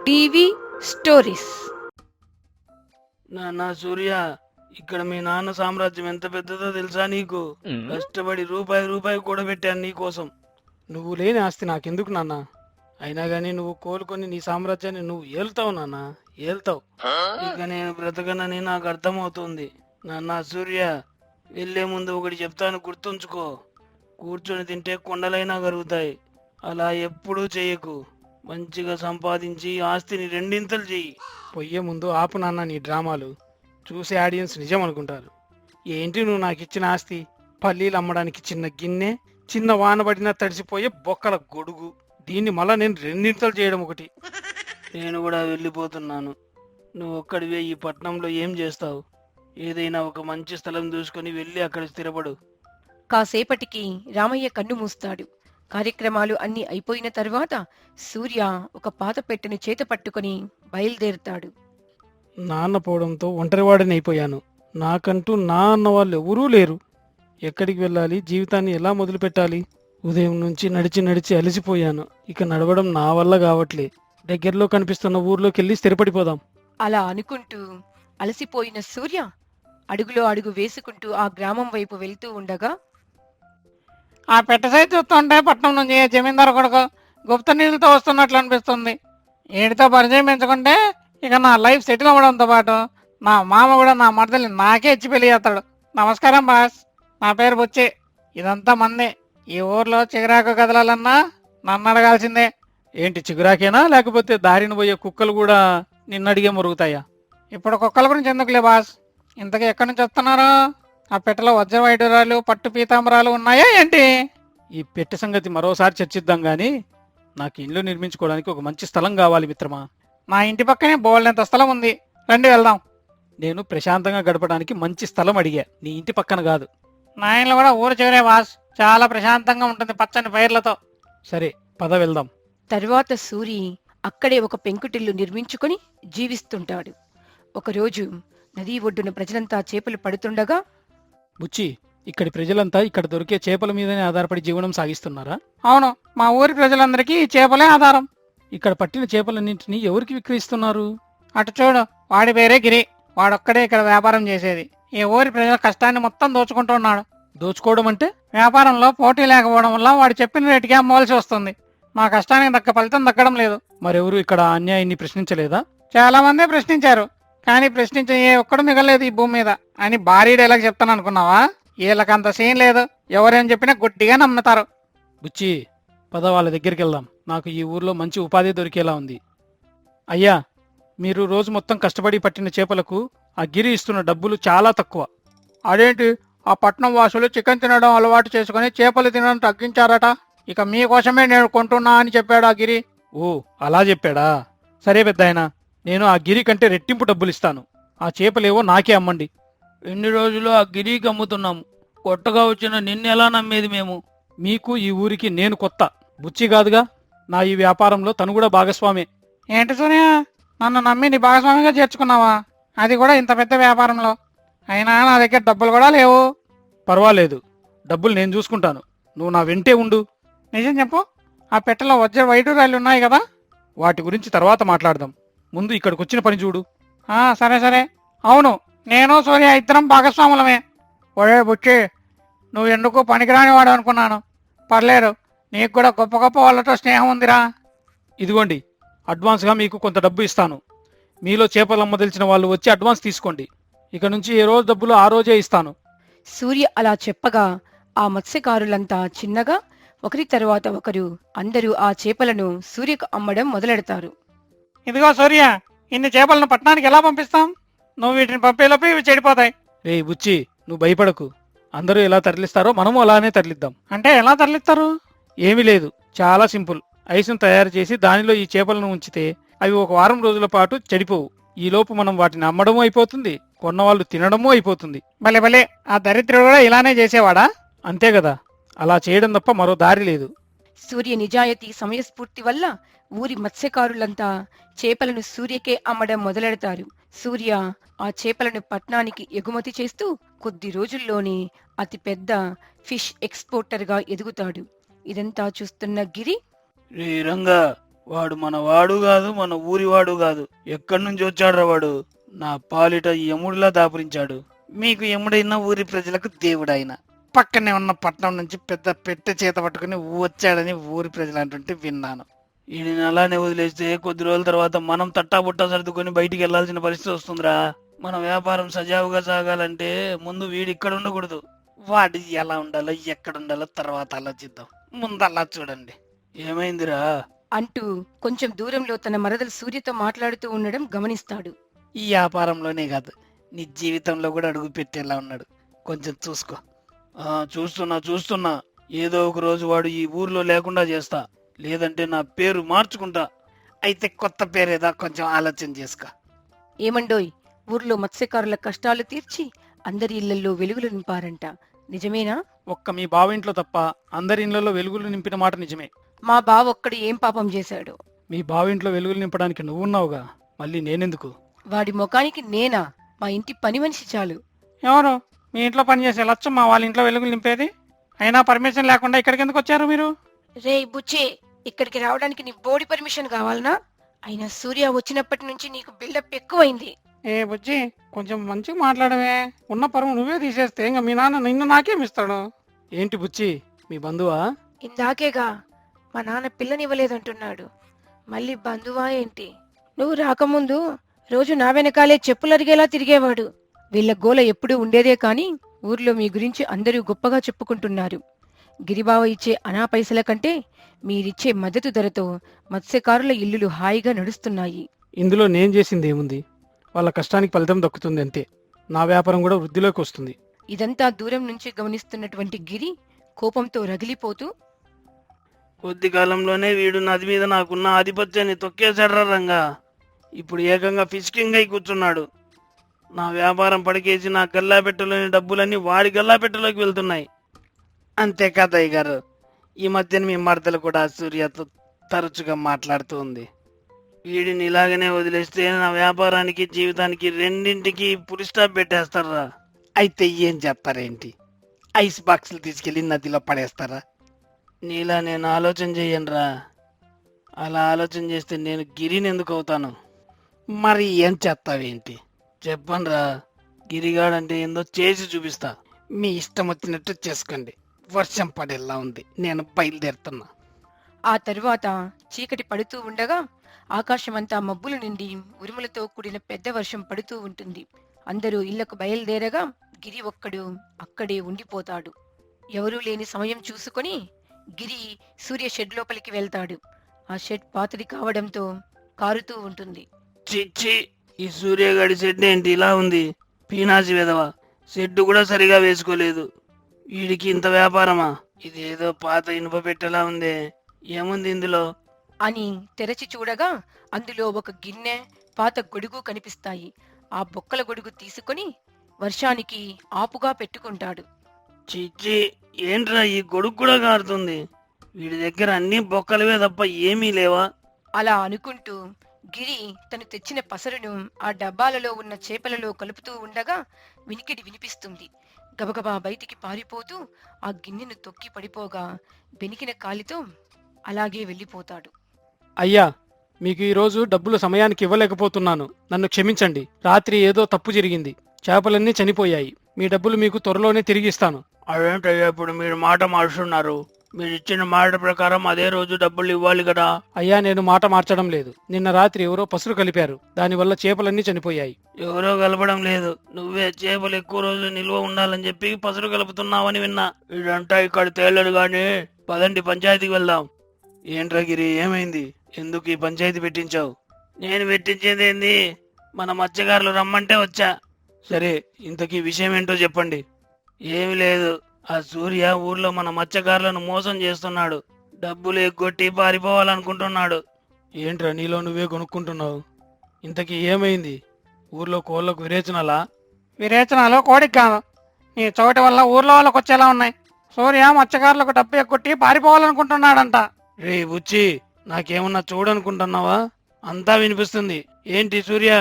TV stories. నాన్న సూర్య, ఇక్కడ మీ నాన్న సామ్రాజ్యం ఎంత పెద్దదో తెలుసా నీకు? కష్టపడి రూపాయి రూపాయి కూడబెట్టాను నీకోసం. నువ్వు లేని ఆస్తి నాకెందుకు నాన్న? అయినా గానీ నువ్వు కోలుకొని నీ సామ్రాజ్యాన్ని నువ్వు ఏలుతావు నాన్న, ఏలుతావు. ఇక నేను బ్రతకనని నాకు అర్థమవుతుంది. నాన్న సూర్య, వెళ్లే ముందు ఒకటి చెప్తాను, గుర్తుంచుకో. కూర్చొని తింటే కొండలైనా కరుగుతాయి. అలా ఎప్పుడూ చెయ్యకు. మంచిగా సంపాదించి ఆస్తిని రెండింతలు చెయ్యి. పొయ్యే ముందు ఆపు నాన్న నీ డ్రామాలు. చూసే ఆడియన్స్ నిజం అనుకుంటారు. ఏంటి నువ్వు నాకు ఇచ్చిన ఆస్తి? పల్లీలు అమ్మడానికి చిన్న గిన్నె, చిన్న వాన పడినా తడిసిపోయే బొక్కల గొడుగు. దీన్ని మళ్ళా నేను రెండింతలు చేయడం ఒకటి. నేను కూడా వెళ్ళిపోతున్నాను. నువ్వు ఒక్కడివే ఈ పట్నంలో ఏం చేస్తావు? ఏదైనా ఒక మంచి స్థలం చూసుకొని వెళ్ళి అక్కడ స్థిరపడు. కాసేపటికి రామయ్య కన్ను మూస్తాడు. కార్యక్రమాలు అన్నీ అయిపోయిన తరువాత సూర్య ఒక పాత పెట్టెను చేత పట్టుకుని బయలుదేరుతాడు. నాన్న పోవడంతో ఒంటరివాడిని అయిపోయాను. నాకంటూ నా అన్న వాళ్ళు ఎవరూ లేరు. ఎక్కడికి వెళ్ళాలి? జీవితాన్ని ఎలా మొదలు పెట్టాలి? ఉదయం నుంచి నడిచి నడిచి అలసిపోయాను. ఇక నడవడం నా వల్ల కావట్లే. దగ్గరలో కనిపిస్తున్న ఊర్లోకి వెళ్ళి స్థిరపడిపోదాం. అలా అనుకుంటూ అలసిపోయిన సూర్య అడుగులో అడుగు వేసుకుంటూ ఆ గ్రామం వైపు వెళ్తూ ఉండగా, ఆ పెట్ట సైజు చూస్తుంటే పట్నం నుంచి జమీందారు కొడుకు గుప్త నీళ్ళతో వస్తున్నట్లు అనిపిస్తుంది. వీడితో పరిచయం పెంచుకుంటే ఇక నా లైఫ్ సెటిల్ అవ్వడంతో పాటు నా మామ కూడా నా మరదల్ని నాకే ఇచ్చి పెళ్లి చేస్తాడు. నమస్కారం బాస్, నా పేరు బుచ్చి. ఇదంతా మంది. ఈ ఊర్లో చిగురాకు కదలాలన్నా నన్ను అడగాల్సిందే. ఏంటి చిగురాకేనా, లేకపోతే దారిన పోయే కుక్కలు కూడా నిన్నడిగే మురుగుతాయా? ఇప్పుడు కుక్కల గురించి ఎందుకులే బాస్, ఇంతకీ ఎక్కడి నుంచి వస్తున్నారు? ఆ పెట్టెలో వజ్ర వైడూరాలు పట్టు పీతాంబరాలు ఉన్నాయా ఏంటి? ఈ పెట్టె సంగతి మరోసారి చర్చిద్దాం గాని, నాకు ఇల్లు నిర్మించుకోవడానికి ఒక మంచి స్థలం కావాలి మిత్రమా. మా ఇంటి పక్కనే బోల్డంత స్థలం ఉంది, రండి వెళ్దాం. నేను ప్రశాంతంగా గడపడానికి మంచి స్థలం అడిగా, నీ ఇంటి పక్కన కాదు. నా ఇంట్లో కూడా ఊరు చివరే బాస్, చాలా ప్రశాంతంగా ఉంటుంది పచ్చని పైర్లతో. సరే పద వెళ్దాం. తరువాత సూరి అక్కడే ఒక పెంకుటిల్లు నిర్మించుకుని జీవిస్తుంటాడు. ఒకరోజు నదీ ఒడ్డున ప్రజలంతా చేపలు పడుతుండగా, బుచ్చి, ఇక్కడి ప్రజలంతా ఇక్కడ దొరికే చేపల మీదనే ఆధారపడి జీవనం సాగిస్తున్నారా? అవును, మా ఊరి ప్రజలందరికీ ఈ చేపలే ఆధారం. ఇక్కడ పట్టిన చేపలన్నింటినీ ఎవరికి విక్రయిస్తున్నారు? అటు చూడు, వాడి పేరే గిరి. వాడొక్కడే ఇక్కడ వ్యాపారం చేసేది. ఈ ఊరి ప్రజల కష్టాన్ని మొత్తం దోచుకుంటున్నాడు. దోచుకోవడం అంటే? వ్యాపారంలో పోటీ లేకపోవడం వల్ల వాడు చెప్పిన రేటుకి అమ్మవలసి వస్తుంది. మా కష్టానికి దక్క ఫలితం దక్కడం లేదు. మరెవరు ఇక్కడ అన్యాయాన్ని ప్రశ్నించలేదా? చాలా మందే ప్రశ్నించారు, కానీ ప్రశ్నించే ఏ ఒక్కడు మిగలేదు ఈ భూమి మీద అని భారీ డైలాగ్ చెప్తాను అనుకున్నావా? వీళ్ళకంత సీన్ లేదు, ఎవరేం చెప్పినా గుడ్డిగా నమ్ముతారు. బుచ్చి, పద వాళ్ళ దగ్గరికి వెళ్దాం. నాకు ఈ ఊర్లో మంచి ఉపాధి దొరికేలా ఉంది. అయ్యా, మీరు రోజు మొత్తం కష్టపడి పట్టిన చేపలకు ఆ గిరి ఇస్తున్న డబ్బులు చాలా తక్కువ. అదేంటి, ఆ పట్నం వాసులు చికెన్ తినడం అలవాటు చేసుకుని చేపలు తినడం తగ్గించారట. ఇక మీకోసమే నేను కొంటున్నా అని చెప్పాడు ఆ గిరి. ఓ, అలా చెప్పాడా? సరే పెద్దాయన, నేను ఆ గిరి కంటే రెట్టింపు డబ్బులు ఇస్తాను. ఆ చేపలేవో నాకే అమ్మండి. ఎన్ని రోజులు ఆ గిరికి అమ్ముతున్నాము, కొత్తగా వచ్చిన నిన్నెలా నమ్మేది మేము? మీకు ఈ ఊరికి నేను కొత్త, బుచ్చి కాదుగా. నా ఈ వ్యాపారంలో తను కూడా భాగస్వామే. ఏంటి సూర్య, నన్ను నమ్మి నీ భాగస్వామిగా చేర్చుకున్నావా? అది కూడా ఇంత పెద్ద వ్యాపారంలో. అయినా నా దగ్గర డబ్బులు కూడా లేవు. పర్వాలేదు, డబ్బులు నేను చూసుకుంటాను. నువ్వు నా వెంటే ఉండు. నిజం చెప్పు, ఆ పెట్టెలో వజ్ర వైడూరాలు ఉన్నాయి కదా? వాటి గురించి తర్వాత మాట్లాడదాం. ముందు ఇక్కడికి వచ్చిన పని చూడు. సరే సరే. అవును, నేను సూర్య ఇద్దరం భాగస్వాములమే. ఒరే బుచ్చి, నువ్వు ఎందుకు పనికిరాని వాడు అనుకున్నాను. పర్లేదు, నీకు కూడా గొప్ప గొప్ప వాళ్ళతో స్నేహం ఉందిరా. ఇదిగోండి, అడ్వాన్స్గా మీకు కొంత డబ్బు ఇస్తాను. మీలో చేపలు అమ్మదలిచిన వాళ్ళు వచ్చి అడ్వాన్స్ తీసుకోండి. ఇక నుంచి ఏ రోజు డబ్బులు ఆ రోజే ఇస్తాను. సూర్య అలా చెప్పగా ఆ మత్స్యకారులంతా చిన్నగా ఒకరి తరువాత ఒకరు అందరూ ఆ చేపలను సూర్యకు అమ్మడం మొదలెడతారు. ఇదిగో సూర్య, ఇన్ని చేపలను పట్టణానికి ఎలా పంపిస్తాం? నువ్వు వీటిని పంపేలోపు ఇవి చెడిపోతాయి. రే బుచ్చి, నువ్వు భయపడకు. అందరూ ఎలా తరలిస్తారో మనము అలానే తరలిద్దాం. అంటే ఎలా తరలిస్తారు? ఏమీ లేదు, చాలా సింపుల్. ఐసును తయారు చేసి దానిలో ఈ చేపలను ఉంచితే అవి ఒక వారం రోజుల పాటు చెడిపోవు. ఈలోపు మనం వాటిని అమ్మడమూ అయిపోతుంది, కొన్నవాళ్ళు తినడమూ అయిపోతుంది. భలే భలే, ఆ దరిద్రుడు కూడా ఇలానే చేసేవాడా? అంతే కదా, అలా చేయడం తప్ప మరో దారి లేదు. సూర్య నిజాయితీ సమయస్ఫూర్తి వల్ల ఊరి మత్స్యకారులంతా చేపలను సూర్యకే అమ్మడం మొదలెడతారు. సూర్య ఆ చేపలను పట్నానికి ఎగుమతి చేస్తూ కొద్ది రోజుల్లోనే అతిపెద్ద ఫిష్ ఎక్స్పోర్టర్ గా ఎదుగుతాడు. ఇదంతా చూస్తున్న గిరి, రే రంగా, వాడు మన వాడు కాదు, మన ఊరి వాడు కాదు. ఎక్కడి నుంచి వచ్చాడ్రా వాడు? నా పాలిట యముడిలా దాపురించాడు. మీకు యముడైన ఊరి ప్రజలకు దేవుడైన. పక్కనే ఉన్న పట్నం నుంచి పెద్ద పెట్టె చేత పట్టుకుని వచ్చాడని ఊరి ప్రజలు అంటుంటే విన్నాను. ఈయన అలానే వదిలేస్తే కొద్ది రోజుల తర్వాత మనం తట్టాబుట్టా సర్దుకొని బయటికి వెళ్లాల్సిన పరిస్థితి వస్తుందిరా. మన వ్యాపారం సజావుగా సాగాలంటే ముందు వీడు ఇక్కడ ఉండకూడదు. వాడు ఎలా ఉండాలో ఎక్కడ ఉండాలో తర్వాత ఆలోచిద్దాం. ముందు అలా చూడండి. ఏమైందిరా? అంటూ కొంచెం దూరంలో తన మరదలు సూర్యతో మాట్లాడుతూ ఉండడం గమనిస్తాడు. ఈ వ్యాపారంలోనే కాదు, నీ జీవితంలో కూడా అడుగు పెట్టేలా ఉన్నాడు. కొంచెం చూసుకో. చూస్తున్నా. ఏదో ఒక రోజు వాడు ఈ ఊర్లో లేకుండా చేస్తా, లేదంటే నా పేరు మార్చుకుంటా. అయితే కొత్త పేరేదా కొంచెం ఆలోచన చేసుకో. ఏమండోయ్, ఊర్లో మత్స్యకారుల కష్టాలు తీర్చి అందరి ఇళ్లలో వెలుగులు నింపారంట, నిజమేనా? ఒక్క మీ బావింట్లో తప్ప అందరి ఇళ్లలో వెలుగులు నింపిన మాట నిజమే. మా బావ ఒక్కడు ఏం పాపం చేశాడు? మీ బావింట్లో వెలుగులు నింపడానికి నువ్వున్నావుగా, మళ్ళీ నేనెందుకు? వాడి ముఖానికి నేనా? మా ఇంటి పని మనిషి చాలు. ఎవరు మీ ఇంట్లో పనిచేసే లచ్చం మా వాళ్ళ ఇంట్లో వెలుగులు నింపేది? అయినా పర్మిషన్ లేకుండా ఇక్కడికి ఎందుకు వచ్చారు మీరు? రే బుచ్చే, ఇక్కడికి రావడానికి నీ బోడి పర్మిషన్ కావాలనా? అయినా సూర్య వచ్చినప్పటి నుంచి నీకు బిల్డప్ ఎక్కువైంది. ఏ బుజ్జి, కొంచెం మంచిగా మాట్లాడవే. ఉన్న పరువు నువ్వే తీసేస్తే ఇంకా మీ నాన్న నిన్ను నాకేమిస్తాడు? ఏంటి బుచ్చి, మీ బంధువా? ఇందాకేగా మా నాన్న పిల్లనివ్వలేదంటున్నాడు, మళ్ళీ బంధువా ఏంటి? నువ్వు రాకముందు రోజు నా వెనకాలే చెప్పులరిగేలా తిరిగేవాడు. వీళ్ళ గోల ఎప్పుడూ ఉండేదే కాని ఊర్లో మీ గురించి అందరూ గొప్పగా చెప్పుకుంటున్నారు. గిరిబావ ఇచ్చే అనా పైసల కంటే మీరిచ్చే మద్దతు ధరతో మత్స్యకారుల ఇల్లులు హాయిగా నడుస్తున్నాయి. ఇందులో నేను చేసింది ఏముంది? వాళ్ళ కష్టానికి ఫలితం దక్కుతుంది అంతే. నా వ్యాపారం కూడా వృద్ధిలోకి వస్తుంది. ఇదంతా దూరం నుంచి గమనిస్తున్నటువంటి గిరి కోపంతో రగిలిపోతూ, కొద్ది కాలంలోనే వీడు నది మీద నాకున్న ఆధిపత్యాన్ని తొక్కేశాడ్రా రంగా. ఇప్పుడు ఏకంగా ఫిషింగ్ అయి కూర్చున్నాడు. నా వ్యాపారం పడికేసి నా గల్లాపెట్టెలోని డబ్బులన్నీ వాడి గల్లాపెట్టెలోకి వెళ్తున్నాయి. అంతేకాదు అయ్య గారు, ఈ మధ్యన మీ మరదలు కూడా సూర్యతో తరచుగా మాట్లాడుతూ ఉంది. వీడిని ఇలాగనే వదిలేస్తే నా వ్యాపారానికి జీవితానికి రెండింటికి పులి స్టాప్ పెట్టేస్తారా? అయితే ఏం చేస్తారేంటి? ఐస్ బాక్సులు తీసుకెళ్లి నదిలో పడేస్తారా? నీలా నేను ఆలోచన చెయ్యనురా. అలా ఆలోచన చేస్తే నేను గిరిని ఎందుకు అవుతాను? మరి ఏం చేస్తావేంటి చెప్పనురా. గిరిగాడంటే ఏందో చేసి చూపిస్తా. మీ ఇష్టం వచ్చినట్టు చేసుకోండి. వర్షం పడేలా ఉంది, నేను బయలుదేరుతున్నా. ఆ తరువాత చీకటి పడుతూ ఉండగా ఆకాశమంతా మబ్బులు నిండి ఉరుములతో కూడిన పెద్ద వర్షం పడుతూ ఉంటుంది. అందరూ ఇళ్లకు బయలుదేరగా గిరి ఒక్కడు అక్కడే ఉండిపోతాడు. ఎవరూ లేని సమయం చూసుకొని గిరి సూర్య షెడ్ లోపలికి వెళ్తాడు. ఆ షెడ్ పాతది కావడంతో కారుతూ ఉంటుంది. చిచ్చి, ఈ సూర్యగాడి షెడ్ ఏంటి ఇలా ఉంది? పీనాసి వెదవ, షెడ్ కూడా సరిగా వేసుకోలేదు. వీడికి ఇంత వ్యాపారమా? ఇదేదో పాత ఇనుప పెట్టెలా ఉందే, ఏముంది ఇందులో అని తెరచి చూడగా అందులో ఒక గిన్నె, పాత గొడుగు కనిపిస్తాయి. ఆ బొక్కల గొడుగు తీసుకొని వర్షానికి ఆపుగా పెట్టుకుంటాడు. చిచ్చి, ఏంట్రా ఈ గొడుగు కూడా కారుతుంది? వీడి దగ్గర అన్ని బొక్కలవే తప్ప ఏమీ లేవా? అలా అనుకుంటూ గిరి తను తెచ్చిన పసరును ఆ డబ్బాలలో ఉన్న చేపలలో కలుపుతూ ఉండగా వినికిడి వినిపిస్తుంది. గబగబా బయటికి పారిపోతూ ఆ గిన్నెను తొక్కి పడిపోగా బెనికిన కాలితో అలాగే వెళ్ళిపోతాడు. అయ్యా, మీకు ఈరోజు డబ్బులు సమయానికి ఇవ్వలేకపోతున్నాను, నన్ను క్షమించండి. రాత్రి ఏదో తప్పు జరిగింది, చేపలన్నీ చనిపోయాయి. మీ డబ్బులు మీకు త్వరలోనే తిరిగిస్తాను. అదేంటయ్యా ఇప్పుడు మీరు మాట మార్చున్నారు? మీరు ఇచ్చిన మాట ప్రకారం అదే రోజు డబ్బులు ఇవ్వాలి కదా. అయ్యా, నేను మాట మార్చడం లేదు. నిన్న రాత్రి ఎవరో పసురు కలిపారు, దానివల్ల చేపలన్నీ చనిపోయాయి. ఎవరో కలపడం లేదు, నువ్వే చేపలు ఎక్కువ రోజులు నిల్వ ఉండాలని చెప్పి పసురు కలుపుతున్నావని విన్నా. ఇదంతా ఇక్కడ తేలడు గాని పదండి పంచాయతీకి వెళ్దాం. ఏంట్రా గిరి, ఏమైంది? ఎందుకు ఈ పంచాయతీ పెట్టించావు? నేను పెట్టించేది ఏంది, మన మత్స్యకారులు రమ్మంటే వచ్చా. సరే, ఇంతకీ విషయం ఏంటో చెప్పండి. ఏమి లేదు, ఆ సూర్య ఊర్లో మన మత్స్యకారులను మోసం చేస్తున్నాడు. డబ్బులు ఎగ్గొట్టి పారిపోవాలనుకుంటున్నాడు. ఏంట్రా నీలో నువ్వే కొనుక్కుంటున్నావు? ఇంతకీ ఏమైంది? ఊర్లో కోళ్ళకు విరేచనాలా? విరేచనాలు కోడికి కాదు, నీ చోటి వల్ల ఊర్లో వాళ్ళకి వచ్చేలా ఉన్నాయి. సూర్య మత్స్యకారులకు డబ్బు ఎక్కొట్టి పారిపోవాలనుకుంటున్నాడంట. రే బుచ్చి, నాకేమన్నా చూడనుకుంటున్నావా? అంతా వినిపిస్తుంది. ఏంటి సూర్య,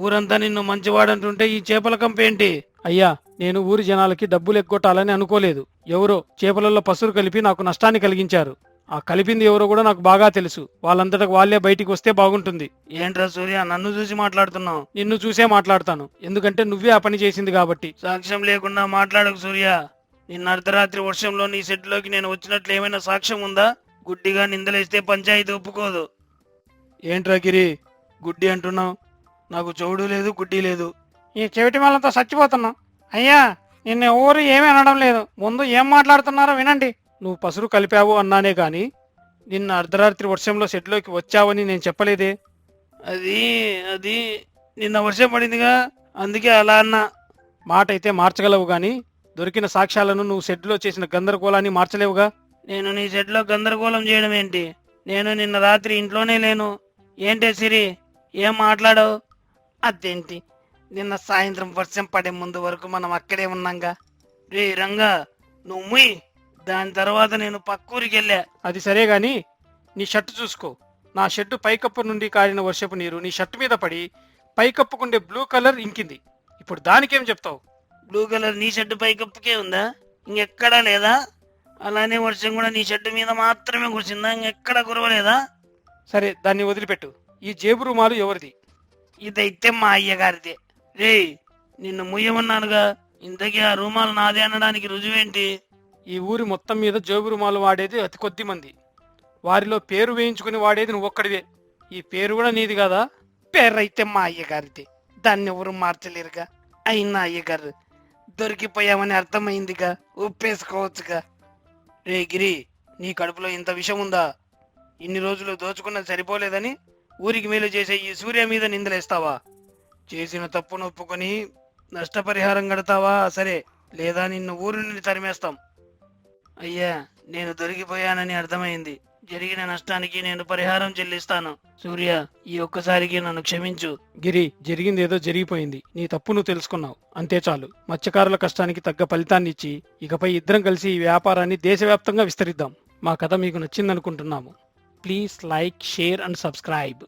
ఊరంతా నిన్ను మంచివాడంటుంటే ఈ చేపల కంపేంటి? అయ్యా, నేను ఊరి జనాలకి డబ్బులు ఎగ్గొట్టాలని అనుకోలేదు. ఎవరో చేపలలో పసురు కలిపి నాకు నష్టాన్ని కలిగించారు. ఆ కలిపింది ఎవరో కూడా నాకు బాగా తెలుసు. వాళ్ళంతటకు వాళ్ళే బయటికి వస్తే బాగుంటుంది. ఏంట్రా సూర్య, నన్ను చూసి మాట్లాడుతున్నావు? నిన్ను చూసే మాట్లాడతాను, ఎందుకంటే నువ్వే ఆ పని చేసింది కాబట్టి. సాక్ష్యం లేకుండా మాట్లాడకు సూర్య. నిన్న అర్ధరాత్రి వర్షంలో నీ షెడ్లోకి నేను వచ్చినట్లు ఏమైనా సాక్ష్యం ఉందా? గుడ్డిగా నిందలేస్తే పంచాయతీ ఒప్పుకోదు. ఏంట్రా గిరి, గుడ్డి అంటున్నావు? నాకు చెవుడు లేదు, గుడ్డి లేదు. ఈ చెవిటి వాళ్ళతో చచ్చిపోతున్నా. అయ్యా, నిన్న ఎవరు ఏమీ అనడం లేదు. ముందు ఏం మాట్లాడుతున్నారో వినండి. నువ్వు పసురు కలిపావు అన్నానే గాని నిన్న అర్ధరాత్రి వర్షంలో షెడ్లోకి వచ్చావని నేను చెప్పలేదే. అది అది నిన్న వర్షం పడిందిగా, అందుకే అలా అన్నా. మాట అయితే మార్చగలవు గాని దొరికిన సాక్ష్యాలను నువ్వు షెడ్లో చేసిన గందరగోళాన్ని మార్చలేవుగా. నేను నీ షెడ్లో గందరగోళం చేయడం ఏంటి? నేను నిన్న రాత్రి ఇంట్లోనే లేను. ఏంటే సిరి, ఏం మాట్లాడావు? అదేంటి, నిన్న సాయంత్రం వర్షం పడే ముందు వరకు మనం అక్కడే ఉన్నాంగా. రే రంగా, నువ్వు ముయ్. దాని తర్వాత నేను పక్కూరికి వెళ్ళా. అది సరే గాని నీ షర్టు చూసుకో. నా షెడ్డు పైకప్పు నుండి కారిన వర్షపు నీరు నీ షర్టు మీద పడి పైకప్పుకుండే బ్లూ కలర్ ఇంకింది. ఇప్పుడు దానికేం చెప్తావు? బ్లూ కలర్ నీ షెడ్డు పైకప్పుకే ఉందా? ఇంకెక్కడా లేదా? అలానే వర్షం కూడా నీ షెడ్డు మీద మాత్రమే కురిసిందా? ఇంకెక్కడా కురవలేదా? సరే, దాన్ని వదిలిపెట్టు. ఈ జేబు రుమాలు ఎవరిది? ఇదైతే మా అయ్యగారిదే. రే, నిన్ను ముయ్యమన్నానుగా. ఇంతకీ ఆ రుమాలు నాదే అనడానికి రుజువేంటి? ఈ ఊరి మొత్తం మీద జేబు రుమాలు వాడేది అతి కొద్ది మంది. వారిలో పేరు వేయించుకుని వాడేది నువ్వొక్కడివే. ఈ పేరు కూడా నీది కదా? పేరైతే మా అయ్యగారిదే, దాన్ని ఎవరు మార్చలేరుగా. అయినా అయ్యగారు దొరికిపోయామని అర్థమైందిగా, ఒప్పేసుకోవచ్చుగా. రే గిరి, నీ కడుపులో ఇంత విషం ఉందా? ఇన్ని రోజులు దోచుకున్నది సరిపోలేదని ఊరికి మేలు చేసే ఈ సూర్య మీద నిందలేస్తావా? చేసిన తప్పును ఒప్పుకొని నష్టపరిహారం కడతావా? సరే, లేదా నిన్ను ఊరి నుండి తరిమేస్తాం. అయ్యా, నేను దొరికిపోయానని అర్థమైంది. జరిగిన నష్టానికి నేను పరిహారం చెల్లిస్తాను. సూర్య, ఈ ఒక్కసారికి నన్ను క్షమించు. గిరి, జరిగిందేదో జరిగిపోయింది. నీ తప్పు నువ్వు తెలుసుకున్నావు, అంతే చాలు. మత్స్యకారుల కష్టానికి తగ్గ ఫలితాన్ని ఇచ్చి ఇకపై ఇద్దరం కలిసి ఈ వ్యాపారాన్ని దేశవ్యాప్తంగా విస్తరిద్దాం. మా కథ మీకు నచ్చిందనుకుంటున్నాము. Please like, share and subscribe.